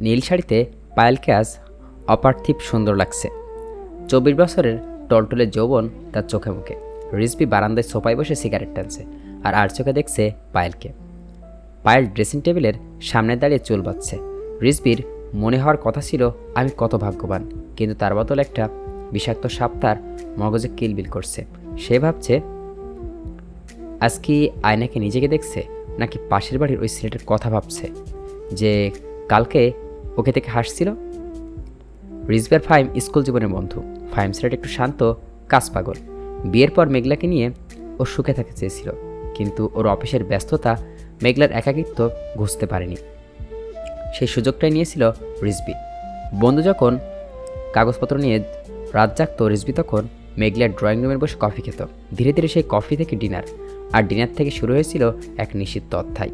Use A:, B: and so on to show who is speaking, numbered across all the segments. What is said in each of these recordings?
A: নীল শাড়িতে পায়েলকে আজ অপার্থিব সুন্দর লাগছে। 24 বছরের টলটলে যৌবন তার চোখে মুখে। রিজভি বারান্দায় সোফায় বসে সিগারেট টানছে আর চোখে দেখছে পায়েলকে। পায়েল ড্রেসিং টেবিলের সামনে দাঁড়িয়ে চুল বাঁধছে। রিজভির মনে হওয়ার কথা ছিল আমি কত ভাগ্যবান, কিন্তু তার বদলে একটা বিষাক্ত সাপ তার মগজে কিলবিল করছে। সে ভাবছে আজ কি আয়নাকে নিজেকে দেখছে, নাকি পাশের বাড়ির ওই ছেলেটার কথা ভাবছে যে কালকে ওকে থেকে হাসছিল। রিজভি আর ফাহিম স্কুল জীবনের বন্ধু। ফাহিম ছেলেটা একটু শান্ত, কাজ পাগল। বিয়ের পর মেঘলাকে নিয়ে ও সুখে থাকতে চেয়েছিল, কিন্তু ওর অফিসের ব্যস্ততা মেঘলার একাকিত্ব ঘুষতে পারেনি। সেই সুযোগটাই নিয়েছিল রিজভি। বন্ধু যখন কাগজপত্র নিয়ে রাত জাগত, রিজভি তখন মেঘলার ড্রয়িং রুমে বসে কফি খেত। ধীরে ধীরে সেই কফি থেকে ডিনার, আর ডিনার থেকে শুরু হয়েছিল এক নিষিদ্ধ অধ্যায়।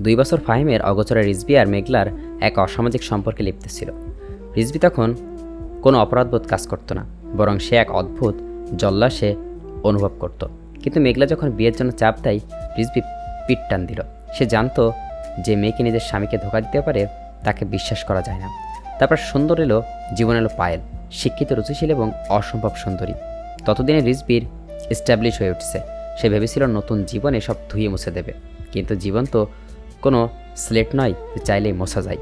A: 2 বছর ফাহিমের অগোচরে রিজভি আর মেঘলার এক অসামাজিক সম্পর্কে লিপ্ত ছিল। রিজভি তখন কোনো অপরাধবোধ কাজ করত না, বরং সে এক অদ্ভুত জল্লাসে অনুভব করত। কিন্তু মেঘলা যখন বিয়ের জন্য চাপ দেয়, রিজভি পিঠ টান দিল। সে জানতো যে মেয়েকে নিজের স্বামীকে ধোঁকা দিতে পারে তাকে বিশ্বাস করা যায় না। তারপর সুন্দর এলো, জীবন এলো পায়েল, শিক্ষিত, রুচিশীল এবং অসম্ভব সুন্দরী। ততদিনে রিজভির এস্টাবলিশ হয়ে উঠছে। সে ভেবেছিল নতুন জীবনে সব ধুয়ে মুছে দেবে, কিন্তু জীবন তো কোনো স্লেট নয় যে চাইলেই মোছা যায়।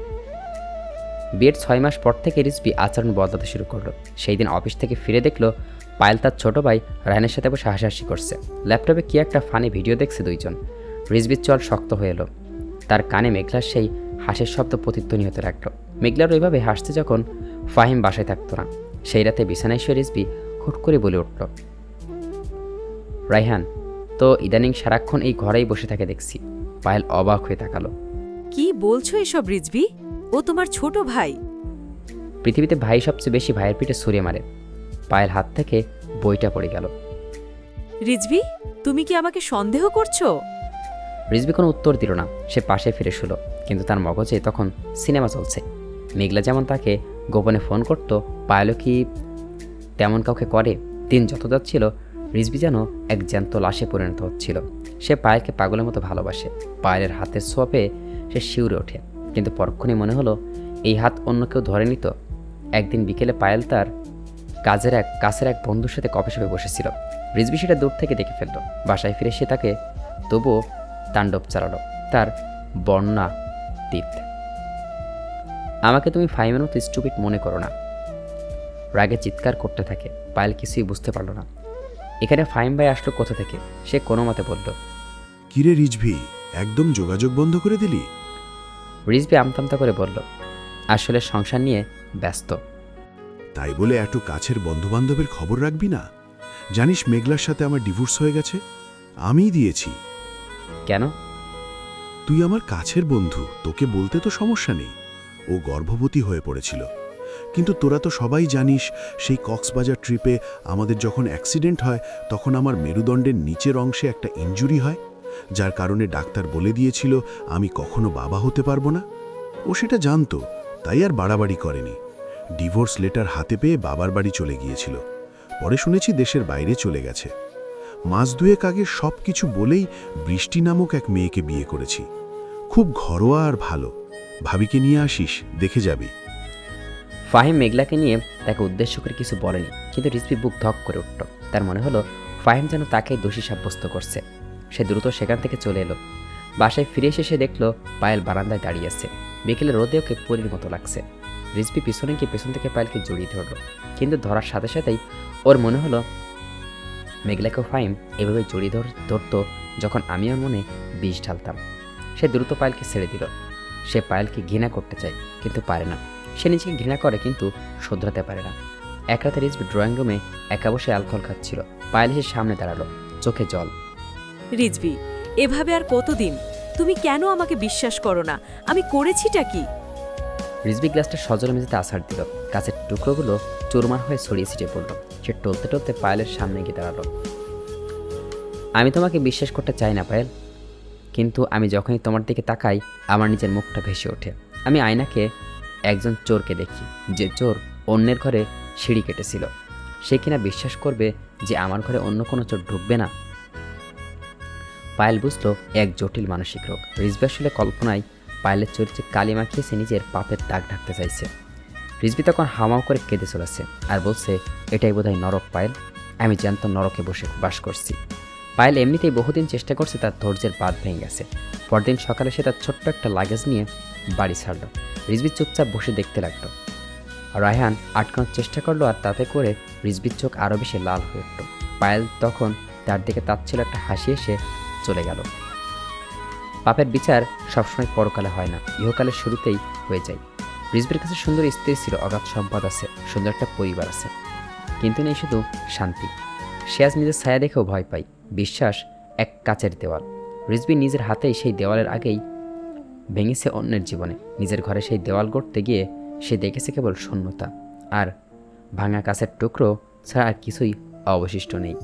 A: বিয়ের 6 মাস পর থেকে রিজভি আচরণ বদলাতে শুরু করলো। সেই দিন অফিস থেকে ফিরে দেখলো পায়েল তার ছোট ভাই রায়হানের সাথে বসে হাসাহাসি করছে। ল্যাপটপে কি একটা ফানি ভিডিও দেখছে দুইজন। রিজভির চল শক্ত হয়ে এলো। তার কানে মেঘলার সেই হাসির শব্দ প্রতিধ্বনি হতে লাগলো। মেঘলার ওইভাবে হাসতে যখন ফাহিম বাসায় থাকতো না। সেই রাতে বিছানায় শুয়ে রিজভি হুট করে বলে উঠল, রায়হান তো ইদানিং সারাক্ষণ এই ঘরেই বসে থাকে দেখছি। পায়েল অবাক হয়ে তাকালো।
B: কি বলছো এসব রিজভি? ও তোমার ছোট ভাই।
A: পৃথিবীতে ভাই সবচেয়ে বেশি ভাইয়ের পিঠে ছুঁড়ে মারে। পায়েল হাত থেকে বইটা পড়ে গেল।
B: রিজভি, তুমি কি আমাকে সন্দেহ করছো?
A: রিজভি কোনো উত্তর দিল না। সে পাশে ফিরে শুলো, কিন্তু তার মগজে তখন সিনেমা চলছে। মেঘলা যেমন তাকে গোপনে ফোন করত, পায়েলও কি তেমন কাউকে করে? দিন যত যাচ্ছিল, রিজভি যেন এক জ্যান্ত লাশে পরিণত হচ্ছিল। সে পায়েলকে পাগলের মতো ভালোবাসে। পায়েলের হাতের ছোঁয়া পেয়ে সে শিউরে ওঠে, কিন্তু পরক্ষণে মনে হলো এই হাত অন্য কেউ ধরে নিত। একদিন বিকেলে পায়েল তার কাছের এক বন্ধুর সাথে কফি শপে বসেছিল। রিজভি সেটা দূর থেকে দেখে ফেলল। বাসায় ফিরে সে তাকে তবুও তাণ্ডব চালালো তার বর্ণা তীত। আমাকে তুমি ফাহিমের মতো স্টুপিড মনে করো না। রাগে চিৎকার করতে থাকে। পায়েল কিছুই বুঝতে পারল না। এখানে ফাহিম ভাই আসলো কোথা থেকে? সে কোনো মতে বলল,
C: কিরে রিজভি, একদম যোগাযোগ বন্ধ করে দিলি?
A: রিজভি আমতামতা করে বলল, আসলে সংসার নিয়ে ব্যস্ত।
C: তাই বলে একটু কাছের বন্ধুবান্ধবের খবর রাখবি না? জানিস মেঘলার সাথে আমার ডিভোর্স হয়ে গেছে। আমিই দিয়েছি।
A: কেন?
C: তুই আমার কাছের বন্ধু, তোকে বলতে তো সমস্যা নেই। ও গর্ভবতী হয়ে পড়েছিল, কিন্তু তোরা তো সবাই জানিস সেই কক্সবাজার ট্রিপে আমাদের যখন অ্যাক্সিডেন্ট হয় তখন আমার মেরুদণ্ডের নিচের অংশে একটা ইনজুরি হয়, যার কারণে ডাক্তার বলে দিয়েছিল আমি কখনো বাবা হতে পারবো না। ও সেটা জানতো, তাই আর বাড়াবাড়ি করেনি। ডিভোর্স লেটার হাতে পেয়ে বাবার বাড়ি চলে গিয়েছিল। পরে শুনেছি দেশের বাইরে চলে গেছে। মাস দুয়েক আগে সব কিছু বলেই বৃষ্টি নামক এক মেয়েকে বিয়ে করেছি। খুব ঘরোয়া আর ভালো। ভাবিকে নিয়ে আসিস, দেখে যাবি।
A: ফাহিম মেঘলাকে নিয়ে তাকে উদ্দেশ্য করে কিছু বলেনি, কিন্তু রিজভি বুক ধক করে উঠল। তার মনে হলো ফাহিম যেন তাকে দোষী সাব্যস্ত করছে। সে দ্রুত সেখান থেকে চলে এলো। বাসায় ফিরে এসে সে দেখলো পায়েল বারান্দায় দাঁড়িয়ে আছে। বিকেলে রোদে ওকে পরীর মতো লাগছে। রিজভি পিছনে গিয়ে পেছন থেকে পায়েলকে জড়িয়ে ধরল, কিন্তু ধরার সাথে সাথেই ওর মনে হলো মেঘলাকেও ফাহিম এভাবে জড়িয়ে ধরতো যখন আমি ওর মনে বিষ ঢালতাম। সে দ্রুত পায়েলকে ছেড়ে দিল। সে পায়েলকে ঘৃণা করতে চায়, কিন্তু পারে না। সে নিজেকে ঘৃণা করে, কিন্তু শোধরাতে পারে না। এক রাতে রিজভি ড্রয়িং রুমে একা বসে অ্যালকোহল খাচ্ছিল। পায়েল এসে সামনে দাঁড়ালো, চোখে জল।
B: রিজভি, এভাবে আর কতদিন? তুমি কেন আমাকে বিশ্বাস করো না? আমি করেছিটা কি?
A: রিজভি গ্লাসটা সজলে মেঝেতে আছাড় দিল। কাছের টুকরোগুলো চুরমার হয়ে ছড়িয়ে ছিটিয়ে পড়ল। সে টলতে টলতে পায়েলের সামনে গিয়ে দাঁড়ালো। আমি তোমাকে বিশ্বাস করতে চাই না পায়েল, কিন্তু আমি যখনই তোমার দিকে তাকাই আমার নিজের মুখটা ভেসে ওঠে। আমি আয়নাকে একজন চোরকে দেখি, যে চোর অন্যের ঘরে সিঁড়ি কেটেছিল। সে কিনা বিশ্বাস করবে যে আমার ঘরে অন্য কোনো চোর ঢুকবে না? পায়েল বুঝলো এক জটিল মানসিক রোগ। রিজভি আসলে কল্পনায় পায়েলের চরিত্রে কালি মাখিয়েছে নিজের পাপের দাগ ঢাকতে চাইছে। রিজভি তখন হামাও করে কেঁদে চলেছে আর বলছে, এটাই বোধহয় নরক পায়েল, আমি জ্যান্ত নরকে বসে বাস করছি। পায়েল এমনিতেই বহুদিন চেষ্টা করছে, তার ধৈর্যের বাঁধ ভেঙে গেছে। পরদিন সকালে সে তার ছোট্ট একটা লাগেজ নিয়ে বাড়ি ছাড়ল। রিজভি চুপচাপ বসে দেখতে লাগলো। রায়হান আটকানোর চেষ্টা করলো আর তাতে করে রিজভির চোখ আরও বেশি লাল হয়ে উঠল। পায়েল তখন তার দিকে তাচ্ছিল একটা হাসি এসে চলে গেল। পাপের বিচার সবসময় পরকালে হয় না, ইহকালের শুরুতেই হয়ে যায়। রিজভির কাছে সুন্দর স্ত্রী ছিল, অগাধ সম্পদ আছে, সুন্দর একটা পরিবার আছে, কিন্তু নেই শুধু শান্তি। সে আজ নিজের ছায়া দেখেও ভয় পায়। বিশ্বাস এক কাচের দেওয়াল। রিজভি নিজের হাতেই সেই দেওয়ালের আগেই ভেঙেছে অন্যের জীবনে। নিজের ঘরে সেই দেওয়াল গড়তে গিয়ে সে দেখেছে কেবল শূন্যতা, আর ভাঙা কাছের টুকরো ছাড়া আর কিছুই অবশিষ্ট নেই।